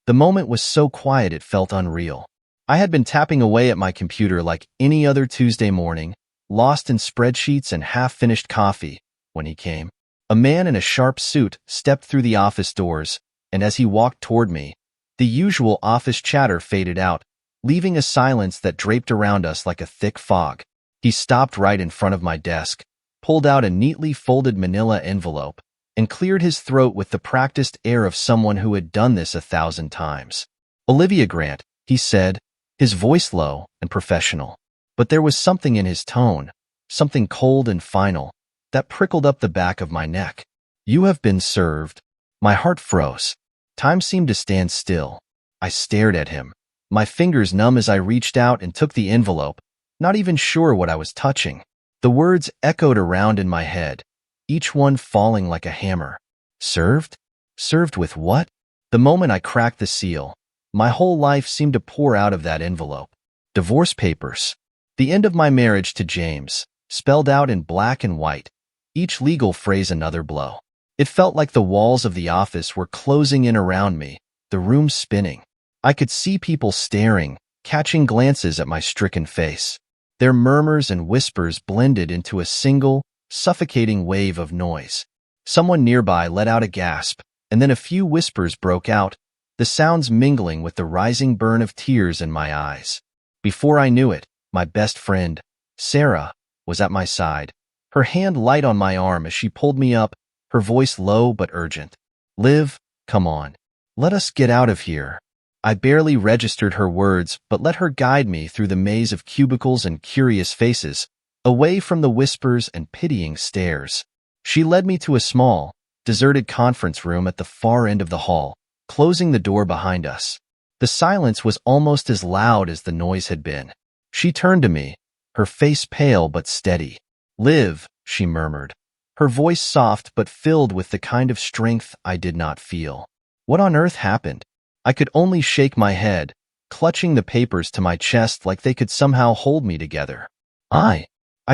The moment was so quiet it felt unreal. I had been tapping away at my computer like any other Tuesday morning, lost in spreadsheets and half-finished coffee, when he came. A man in a sharp suit stepped through the office doors, and as he walked toward me, the usual office chatter faded out, leaving a silence that draped around us like a thick fog. He stopped right in front of my desk, pulled out a neatly folded manila envelope, and cleared his throat with the practiced air of someone who had done this 1,000 times. "Olivia Grant," he said, his voice low and professional. But there was something in his tone, something cold and final, that prickled up the back of my neck. "You have been served." My heart froze. Time seemed to stand still. I stared at him, my fingers numb as I reached out and took the envelope, not even sure what I was touching. The words echoed around in my head, each one falling like a hammer. Served? Served with what? The moment I cracked the seal, my whole life seemed to pour out of that envelope. Divorce papers. The end of my marriage to James, spelled out in black and white, each legal phrase another blow. It felt like the walls of the office were closing in around me, the room spinning. I could see people staring, catching glances at my stricken face. Their murmurs and whispers blended into a single, suffocating wave of noise. Someone nearby let out a gasp, and then a few whispers broke out, the sounds mingling with the rising burn of tears in my eyes. Before I knew it, my best friend, Sarah, was at my side, her hand light on my arm as she pulled me up, her voice low but urgent. "Liv, come on. Let us get out of here." I barely registered her words, but let her guide me through the maze of cubicles and curious faces, away from the whispers and pitying stares. She led me to a small, deserted conference room at the far end of the hall, closing the door behind us. The silence was almost as loud as the noise had been. She turned to me, her face pale but steady. "Liv," she murmured, her voice soft but filled with the kind of strength I did not feel. What on earth happened? I could only shake my head, clutching the papers to my chest like they could somehow hold me together. I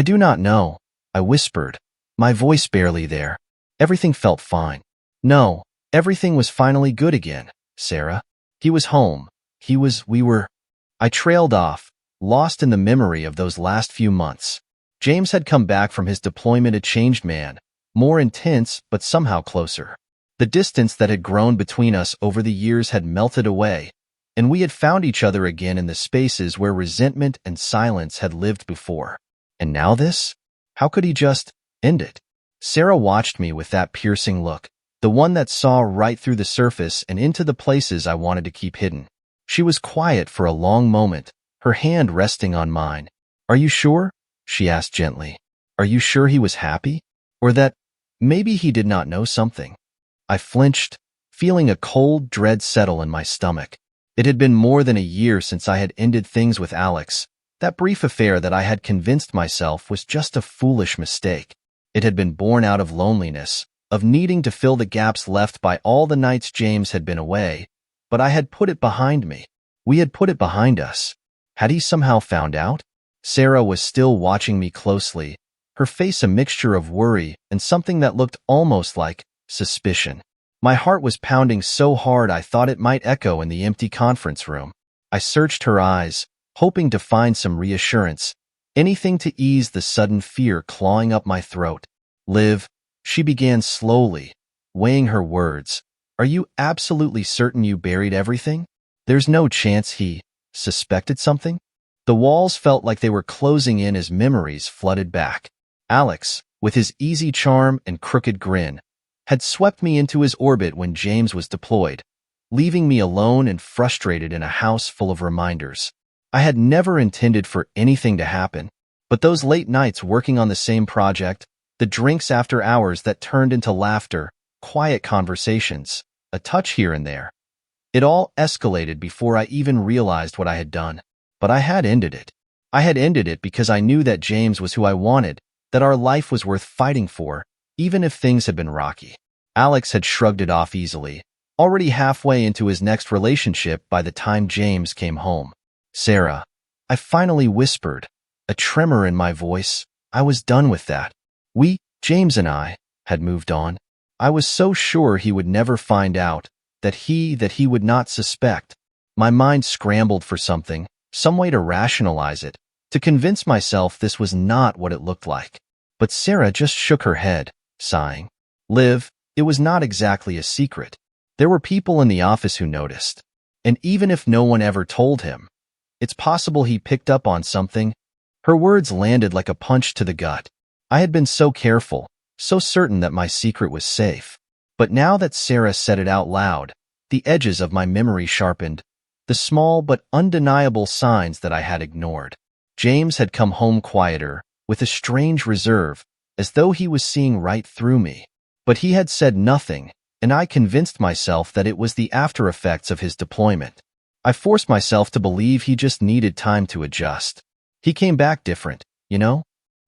do not know," I whispered, my voice barely there. Everything felt fine. No, everything was finally good again, Sarah. He was home. We were... I trailed off, lost in the memory of those last few months. James had come back from his deployment a changed man, more intense but somehow closer. The distance that had grown between us over the years had melted away, and we had found each other again in the spaces where resentment and silence had lived before. And now this? How could he just end it? Sarah watched me with that piercing look, the one that saw right through the surface and into the places I wanted to keep hidden. She was quiet for a long moment, her hand resting on mine. "Are you sure?" she asked gently. "Are you sure he was happy? Or that maybe he did not know something?" I flinched, feeling a cold dread settle in my stomach. It had been more than a year since I had ended things with Alex, that brief affair that I had convinced myself was just a foolish mistake. It had been born out of loneliness, of needing to fill the gaps left by all the nights James had been away, but I had put it behind me. We had put it behind us. Had he somehow found out? Sarah was still watching me closely, her face a mixture of worry and something that looked almost like suspicion. My heart was pounding so hard I thought it might echo in the empty conference room. I searched her eyes, hoping to find some reassurance, anything to ease the sudden fear clawing up my throat. "Liv," she began slowly, weighing her words, "are you absolutely certain you buried everything? There's no chance he suspected something?" The walls felt like they were closing in as memories flooded back. Alex, with his easy charm and crooked grin, had swept me into his orbit when James was deployed, leaving me alone and frustrated in a house full of reminders. I had never intended for anything to happen, but those late nights working on the same project, the drinks after hours that turned into laughter, quiet conversations, a touch here and there, it all escalated before I even realized what I had done. But I had ended it. I had ended it because I knew that James was who I wanted, that our life was worth fighting for, even if things had been rocky. Alex had shrugged it off easily, already halfway into his next relationship by the time James came home. "Sarah," I finally whispered, a tremor in my voice. I was done with that. James and I, had moved on. I was so sure he would never find out, that he would not suspect. My mind scrambled for something, some way to rationalize it, to convince myself this was not what it looked like. But Sarah just shook her head, sighing. Liv, it was not exactly a secret. There were people in the office who noticed. And even if no one ever told him, it's possible he picked up on something. Her words landed like a punch to the gut. I had been so careful, so certain that my secret was safe. But now that Sarah said it out loud, the edges of my memory sharpened, the small but undeniable signs that I had ignored. James had come home quieter, with a strange reserve, as though he was seeing right through me. But he had said nothing, and I convinced myself that it was the after effects of his deployment. I forced myself to believe he just needed time to adjust. He came back different, you know?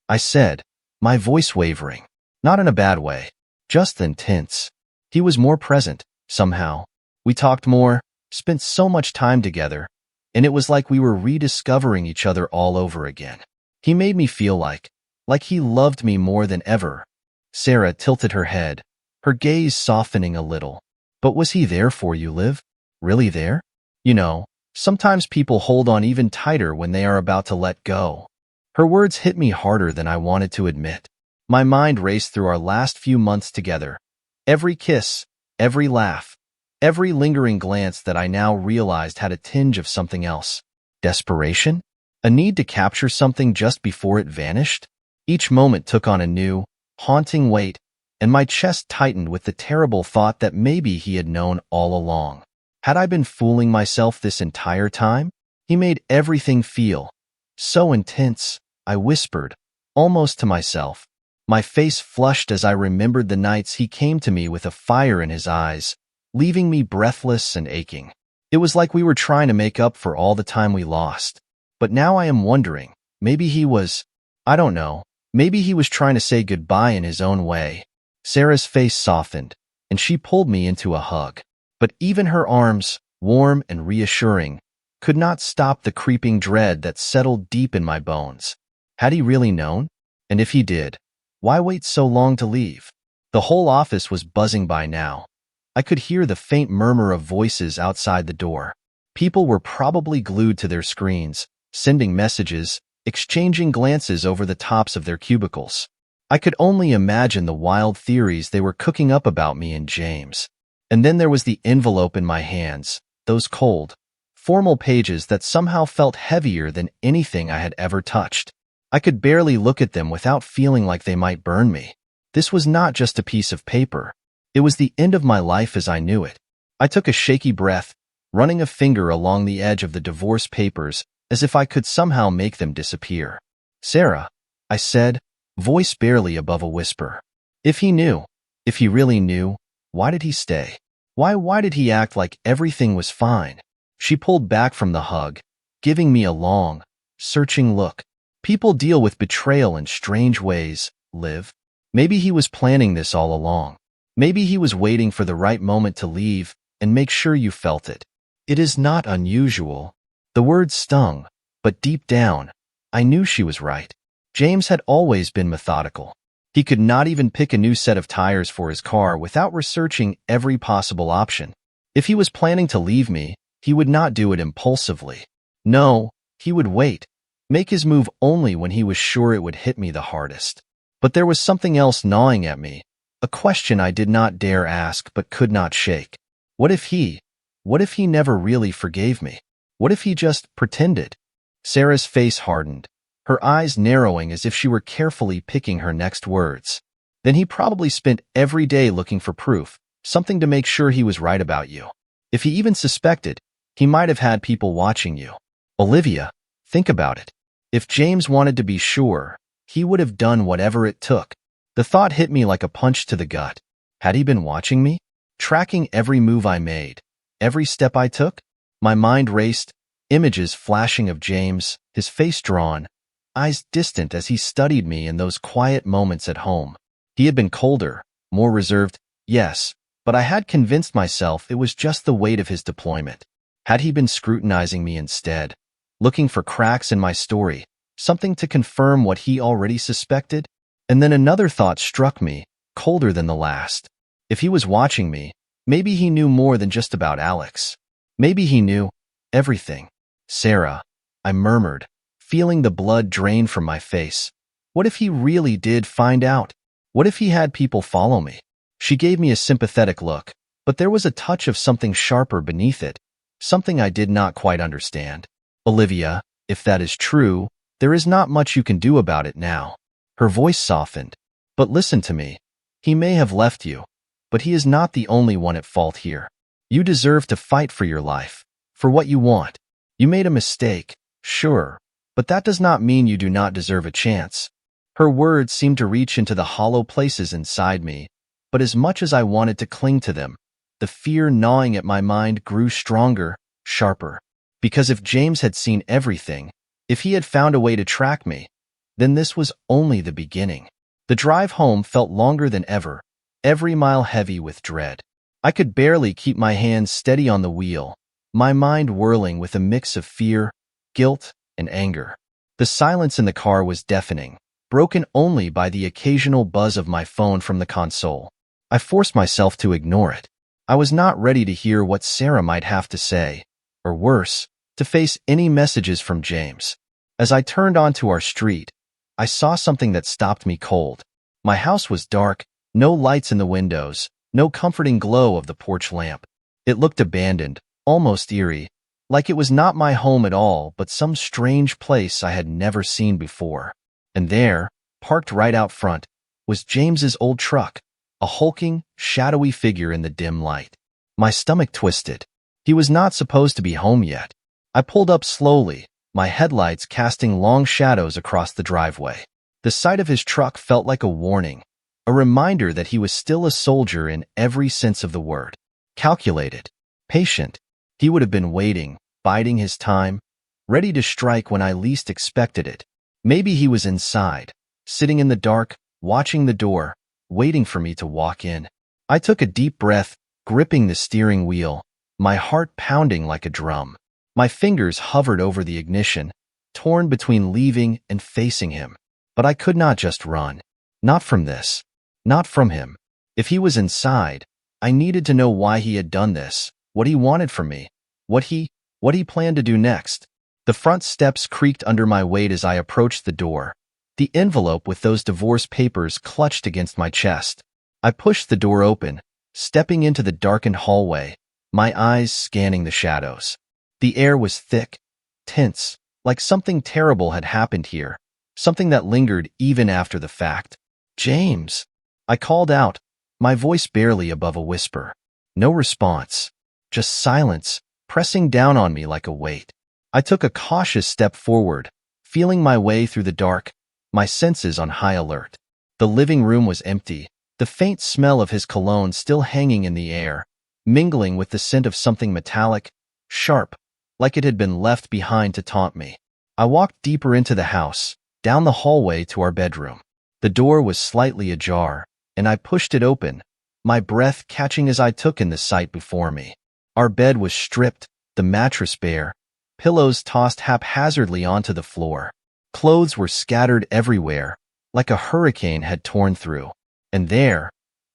I said, my voice wavering. Not in a bad way, just intense. He was more present, somehow. We talked more, spent so much time together, and it was like we were rediscovering each other all over again. He made me feel like he loved me more than ever. Sarah tilted her head, her gaze softening a little. But was he there for you, Liv? Really there? You know, sometimes people hold on even tighter when they are about to let go. Her words hit me harder than I wanted to admit. My mind raced through our last few months together. Every kiss, every laugh, every lingering glance that I now realized had a tinge of something else. Desperation? A need to capture something just before it vanished? Each moment took on a new, haunting weight, and my chest tightened with the terrible thought that maybe he had known all along. Had I been fooling myself this entire time? He made everything feel so intense, I whispered, almost to myself. My face flushed as I remembered the nights he came to me with a fire in his eyes, leaving me breathless and aching. It was like we were trying to make up for all the time we lost. But now I am wondering, maybe he was, I don't know, maybe he was trying to say goodbye in his own way. Sarah's face softened, and she pulled me into a hug. But even her arms, warm and reassuring, could not stop the creeping dread that settled deep in my bones. Had he really known? And if he did, why wait so long to leave? The whole office was buzzing by now. I could hear the faint murmur of voices outside the door. People were probably glued to their screens, sending messages, exchanging glances over the tops of their cubicles. I could only imagine the wild theories they were cooking up about me and James. And then there was the envelope in my hands, those cold, formal pages that somehow felt heavier than anything I had ever touched. I could barely look at them without feeling like they might burn me. This was not just a piece of paper. It was the end of my life as I knew it. I took a shaky breath, running a finger along the edge of the divorce papers as if I could somehow make them disappear. Sarah, I said, voice barely above a whisper. If he knew, if he really knew, why did he stay? Why did he act like everything was fine? She pulled back from the hug, giving me a long, searching look. People deal with betrayal in strange ways, Liv. Maybe he was planning this all along. Maybe he was waiting for the right moment to leave and make sure you felt it. It is not unusual. The words stung, but deep down, I knew she was right. James had always been methodical. He could not even pick a new set of tires for his car without researching every possible option. If he was planning to leave me, he would not do it impulsively. No, he would wait, make his move only when he was sure it would hit me the hardest. But there was something else gnawing at me, a question I did not dare ask but could not shake. What if he never really forgave me? What if he just pretended? Sarah's face hardened, her eyes narrowing as if she were carefully picking her next words. Then he probably spent every day looking for proof, something to make sure he was right about you. If he even suspected, he might have had people watching you. Olivia, think about it. If James wanted to be sure, he would have done whatever it took. The thought hit me like a punch to the gut. Had he been watching me? Tracking every move I made? Every step I took? My mind raced, images flashing of James, his face drawn, eyes distant as he studied me in those quiet moments at home. He had been colder, more reserved, yes, but I had convinced myself it was just the weight of his deployment. Had he been scrutinizing me instead, looking for cracks in my story, something to confirm what he already suspected? And then another thought struck me, colder than the last. If he was watching me, Maybe he knew more than just about Alex. Maybe he knew everything. Sarah, I murmured, feeling the blood drain from my face. What if he really did find out? What if he had people follow me? She gave me a sympathetic look, but there was a touch of something sharper beneath it, something I did not quite understand. Olivia, if that is true, there is not much you can do about it now. Her voice softened. But listen to me. He may have left you, but he is not the only one at fault here. You deserve to fight for your life, for what you want. You made a mistake, sure, but that does not mean you do not deserve a chance. Her words seemed to reach into the hollow places inside me, but as much as I wanted to cling to them, the fear gnawing at my mind grew stronger, sharper. Because if James had seen everything, if he had found a way to track me, then this was only the beginning. The drive home felt longer than ever, every mile heavy with dread. I could barely keep my hands steady on the wheel, my mind whirling with a mix of fear, guilt, and anger. The silence in the car was deafening, broken only by the occasional buzz of my phone from the console. I forced myself to ignore it. I was not ready to hear what Sarah might have to say, or worse, to face any messages from James. As I turned onto our street, I saw something that stopped me cold. My house was dark, no lights in the windows, no comforting glow of the porch lamp. It looked abandoned, almost eerie, like it was not my home at all but some strange place I had never seen before. And there, parked right out front, was James's old truck, a hulking, shadowy figure in the dim light. My stomach twisted. He was not supposed to be home yet. I pulled up slowly, my headlights casting long shadows across the driveway. The sight of his truck felt like a warning, a reminder that he was still a soldier in every sense of the word. Calculated, patient, he would have been waiting, biding his time, ready to strike when I least expected it. Maybe he was inside, sitting in the dark, watching the door, waiting for me to walk in. I took a deep breath, gripping the steering wheel, my heart pounding like a drum. My fingers hovered over the ignition, torn between leaving and facing him. But I could not just run. Not from this. Not from him. If he was inside, I needed to know why he had done this, what he wanted from me, what he planned to do next. The front steps creaked under my weight as I approached the door, the envelope with those divorce papers clutched against my chest. I pushed the door open, stepping into the darkened hallway, my eyes scanning the shadows. The air was thick, tense, like something terrible had happened here, something that lingered even after the fact. James! I called out, my voice barely above a whisper. No response, just silence, pressing down on me like a weight. I took a cautious step forward, feeling my way through the dark, my senses on high alert. The living room was empty, the faint smell of his cologne still hanging in the air, mingling with the scent of something metallic, sharp, like it had been left behind to taunt me. I walked deeper into the house, down the hallway to our bedroom. The door was slightly ajar, and I pushed it open, my breath catching as I took in the sight before me. Our bed was stripped, the mattress bare, pillows tossed haphazardly onto the floor. Clothes were scattered everywhere, like a hurricane had torn through. And there,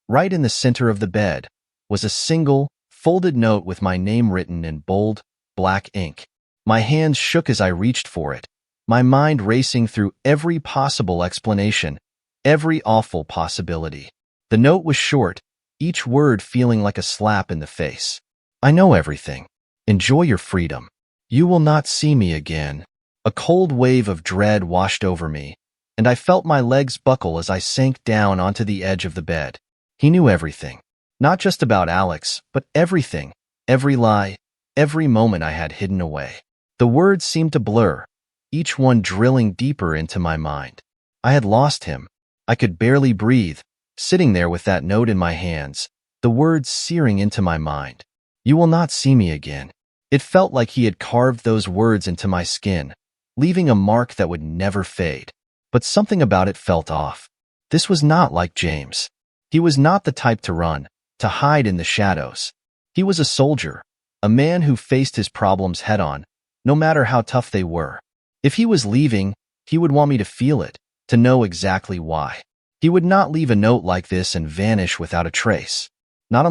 right in the center of the bed, was a single, folded note with my name written in bold, black ink. My hands shook as I reached for it, my mind racing through every possible explanation, every awful possibility. The note was short, each word feeling like a slap in the face. I know everything. Enjoy your freedom. You will not see me again. A cold wave of dread washed over me, and I felt my legs buckle as I sank down onto the edge of the bed. He knew everything. Not just about Alex, but everything, every lie, every moment I had hidden away. The words seemed to blur, each one drilling deeper into my mind. I had lost him. I could barely breathe, sitting there with that note in my hands, the words searing into my mind. You will not see me again. It felt like he had carved those words into my skin, leaving a mark that would never fade. But something about it felt off. This was not like James. He was not the type to run, to hide in the shadows. He was a soldier, a man who faced his problems head-on, no matter how tough they were. If he was leaving, he would want me to feel it, to know exactly why. He would not leave a note like this and vanish without a trace. Not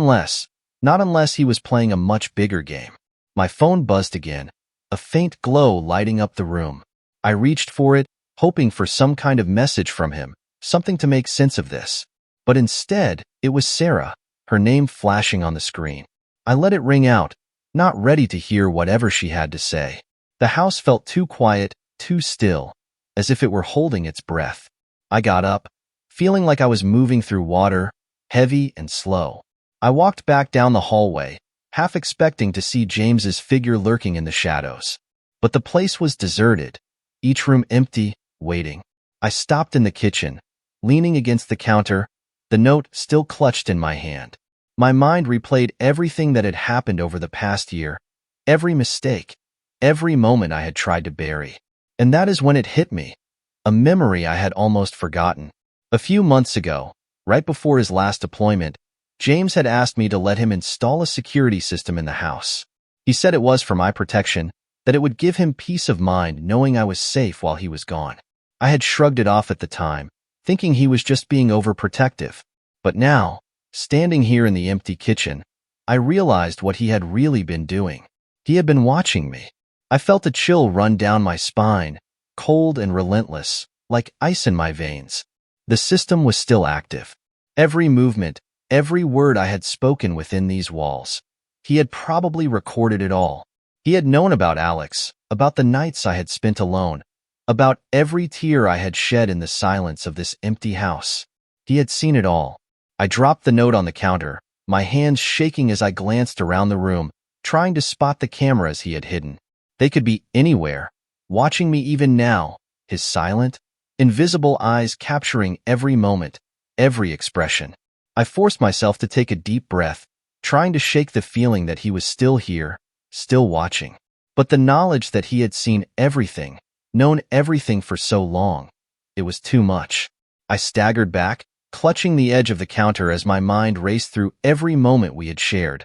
Not unless he was playing a much bigger game. My phone buzzed again, a faint glow lighting up the room. I reached for it, hoping for some kind of message from him, something to make sense of this. But instead, it was Sarah, her name flashing on the screen. I let it ring out, not ready to hear whatever she had to say. The house felt too quiet, too still, as if it were holding its breath. I got up, feeling like I was moving through water, heavy and slow. I walked back down the hallway, half expecting to see James's figure lurking in the shadows. But the place was deserted, each room empty, waiting. I stopped in the kitchen, leaning against the counter, the note still clutched in my hand. My mind replayed everything that had happened over the past year, every mistake, every moment I had tried to bury. And that is when it hit me, a memory I had almost forgotten. A few months ago, right before his last deployment, James had asked me to let him install a security system in the house. He said it was for my protection, that it would give him peace of mind knowing I was safe while he was gone. I had shrugged it off at the time, thinking he was just being overprotective. But now, standing here in the empty kitchen, I realized what he had really been doing. He had been watching me. I felt a chill run down my spine, cold and relentless, like ice in my veins. The system was still active. Every movement, every word I had spoken within these walls. He had probably recorded it all. He had known about Alex, about the nights I had spent alone, about every tear I had shed in the silence of this empty house. He had seen it all. I dropped the note on the counter, my hands shaking as I glanced around the room, trying to spot the cameras he had hidden. They could be anywhere, watching me even now, his silent, invisible eyes capturing every moment, every expression. I forced myself to take a deep breath, trying to shake the feeling that he was still here, still watching. But the knowledge that he had seen everything, known everything for so long, it was too much. I staggered back, clutching the edge of the counter as my mind raced through every moment we had shared.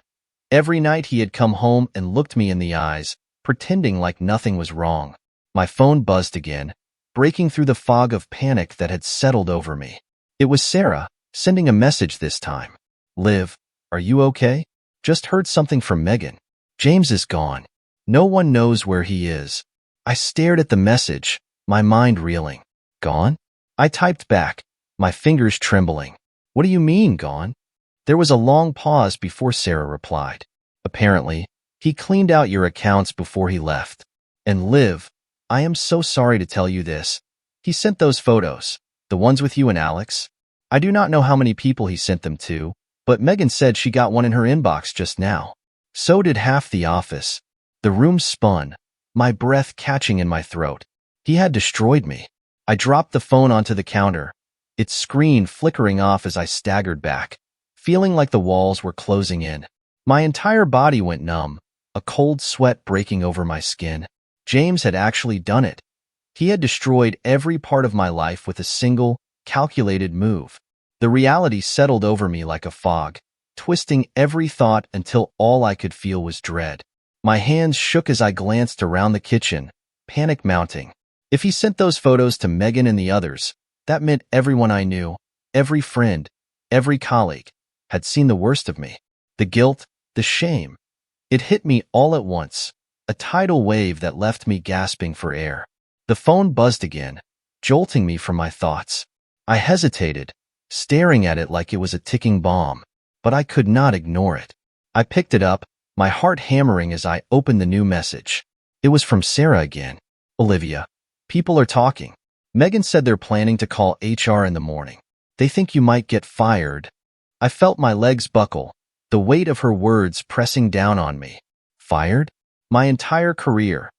Every night he had come home and looked me in the eyes, pretending like nothing was wrong. My phone buzzed again, breaking through the fog of panic that had settled over me. It was Sarah, sending a message this time. "Liv, are you okay? Just heard something from Megan. James is gone. No one knows where he is." I stared at the message, my mind reeling. "Gone?" I typed back, my fingers trembling. "What do you mean, gone?" There was a long pause before Sarah replied. "Apparently, he cleaned out your accounts before he left. And Liv, I am so sorry to tell you this. He sent those photos, the ones with you and Alex. I do not know how many people he sent them to, but Megan said she got one in her inbox just now. So did half the office." The room spun, my breath catching in my throat. He had destroyed me. I dropped the phone onto the counter, its screen flickering off as I staggered back, feeling like the walls were closing in. My entire body went numb, a cold sweat breaking over my skin. James had actually done it. He had destroyed every part of my life with a single, calculated move. The reality settled over me like a fog, twisting every thought until all I could feel was dread. My hands shook as I glanced around the kitchen, panic mounting. If he sent those photos to Megan and the others, that meant everyone I knew, every friend, every colleague, had seen the worst of me. The guilt, the shame. It hit me all at once, a tidal wave that left me gasping for air. The phone buzzed again, jolting me from my thoughts. I hesitated, staring at it like it was a ticking bomb, but I could not ignore it. I picked it up, my heart hammering as I opened the new message. It was from Sarah again. "Olivia, people are talking. Megan said they're planning to call HR in the morning. They think you might get fired." I felt my legs buckle, the weight of her words pressing down on me. Fired? My entire career,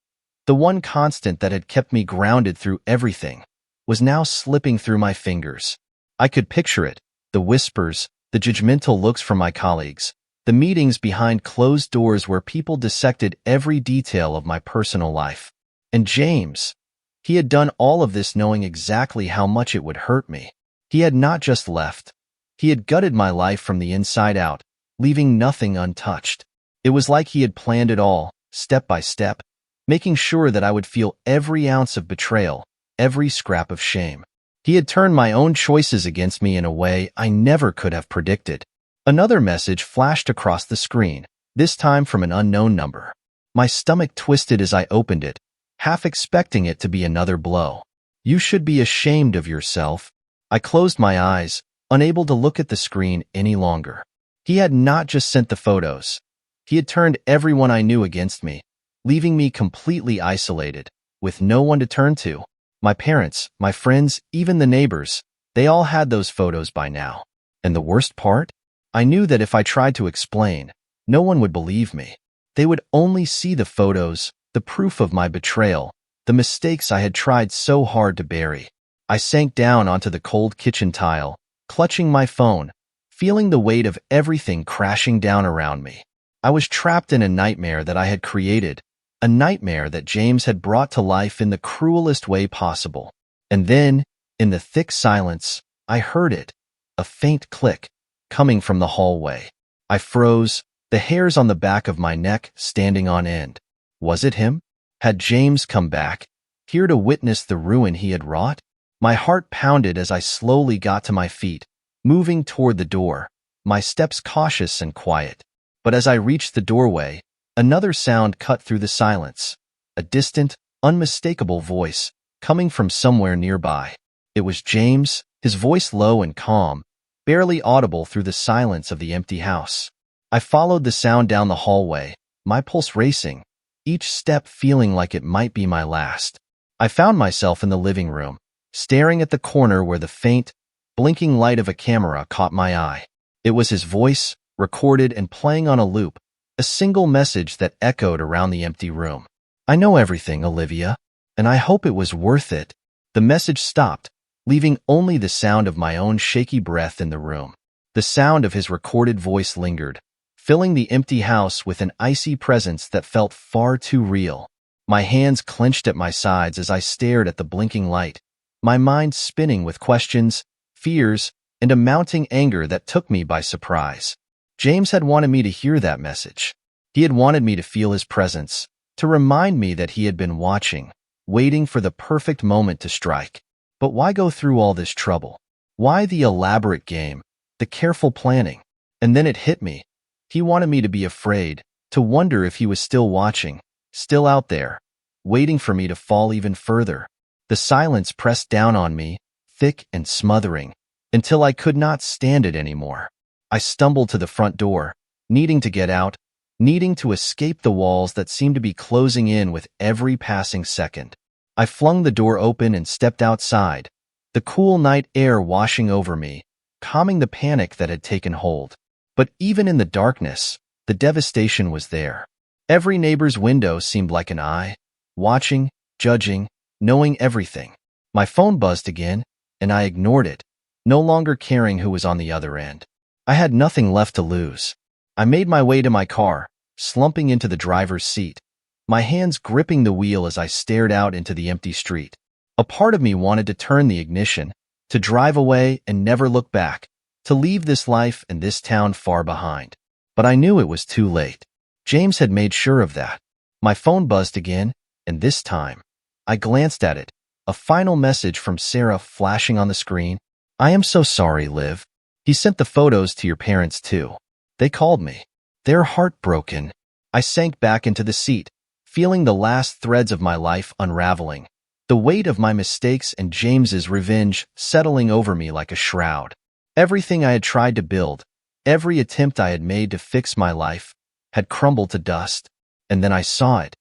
the one constant that had kept me grounded through everything, was now slipping through my fingers. I could picture it, the whispers, the judgmental looks from my colleagues, the meetings behind closed doors where people dissected every detail of my personal life. And James, he had done all of this knowing exactly how much it would hurt me. He had not just left. He had gutted my life from the inside out, leaving nothing untouched. It was like he had planned it all, step by step, making sure that I would feel every ounce of betrayal, every scrap of shame. He had turned my own choices against me in a way I never could have predicted. Another message flashed across the screen, this time from an unknown number. My stomach twisted as I opened it, half expecting it to be another blow. You should be ashamed of yourself. I closed my eyes, unable to look at the screen any longer. He had not just sent the photos. He had turned everyone I knew against me, leaving me completely isolated, with no one to turn to. My parents, my friends, even the neighbors, they all had those photos by now. And the worst part? I knew that if I tried to explain, no one would believe me. They would only see the photos, the proof of my betrayal, the mistakes I had tried so hard to bury. I sank down onto the cold kitchen tile, clutching my phone, feeling the weight of everything crashing down around me. I was trapped in a nightmare that I had created, a nightmare that James had brought to life in the cruelest way possible. And then, in the thick silence, I heard it, a faint click, coming from the hallway. I froze, the hairs on the back of my neck standing on end. Was it him? Had James come back, here to witness the ruin he had wrought? My heart pounded as I slowly got to my feet, moving toward the door, my steps cautious and quiet. But as I reached the doorway, another sound cut through the silence, a distant, unmistakable voice, coming from somewhere nearby. It was James, his voice low and calm, barely audible through the silence of the empty house. I followed the sound down the hallway, my pulse racing, each step feeling like it might be my last. I found myself in the living room, staring at the corner where the faint, blinking light of a camera caught my eye. It was his voice, recorded and playing on a loop, a single message that echoed around the empty room. I know everything, Olivia, and I hope it was worth it. The message stopped, leaving only the sound of my own shaky breath in the room. The sound of his recorded voice lingered, filling the empty house with an icy presence that felt far too real. My hands clenched at my sides as I stared at the blinking light, my mind spinning with questions, fears, and a mounting anger that took me by surprise. James had wanted me to hear that message. He had wanted me to feel his presence, to remind me that he had been watching, waiting for the perfect moment to strike. But why go through all this trouble? Why the elaborate game, the careful planning? And then it hit me. He wanted me to be afraid, to wonder if he was still watching, still out there, waiting for me to fall even further. The silence pressed down on me, thick and smothering, until I could not stand it anymore. I stumbled to the front door, needing to get out, needing to escape the walls that seemed to be closing in with every passing second. I flung the door open and stepped outside, the cool night air washing over me, calming the panic that had taken hold. But even in the darkness, the devastation was there. Every neighbor's window seemed like an eye, watching, judging, knowing everything. My phone buzzed again, and I ignored it, no longer caring who was on the other end. I had nothing left to lose. I made my way to my car, slumping into the driver's seat, my hands gripping the wheel as I stared out into the empty street. A part of me wanted to turn the ignition, to drive away and never look back, to leave this life and this town far behind. But I knew it was too late. James had made sure of that. My phone buzzed again, and this time, I glanced at it, a final message from Sarah flashing on the screen. I am so sorry, Liv. He sent the photos to your parents too. They called me. They're heartbroken. I sank back into the seat, feeling the last threads of my life unraveling, the weight of my mistakes and James's revenge settling over me like a shroud. Everything I had tried to build, every attempt I had made to fix my life, had crumbled to dust. And then I saw it,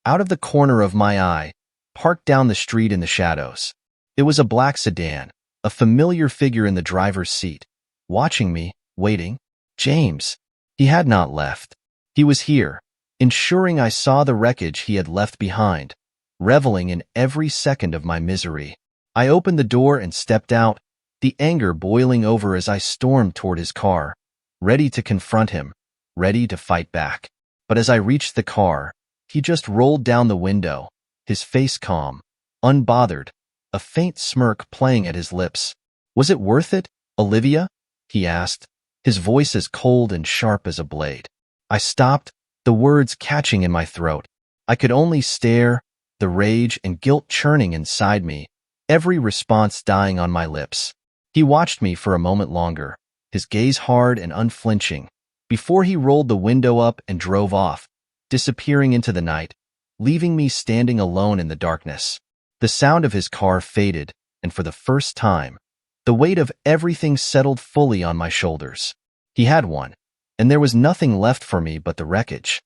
out of the corner of my eye, parked down the street in the shadows. It was a black sedan, a familiar figure in the driver's seat, watching me, waiting. James. He had not left. He was here, ensuring I saw the wreckage he had left behind, reveling in every second of my misery. I opened the door and stepped out, the anger boiling over as I stormed toward his car, ready to confront him, ready to fight back. But as I reached the car, he just rolled down the window, his face calm, unbothered, a faint smirk playing at his lips. Was it worth it, Olivia? He asked, his voice as cold and sharp as a blade. I stopped, the words catching in my throat. I could only stare, the rage and guilt churning inside me, every response dying on my lips. He watched me for a moment longer, his gaze hard and unflinching, before he rolled the window up and drove off, disappearing into the night, leaving me standing alone in the darkness. The sound of his car faded, and for the first time, the weight of everything settled fully on my shoulders. He had won, and there was nothing left for me but the wreckage.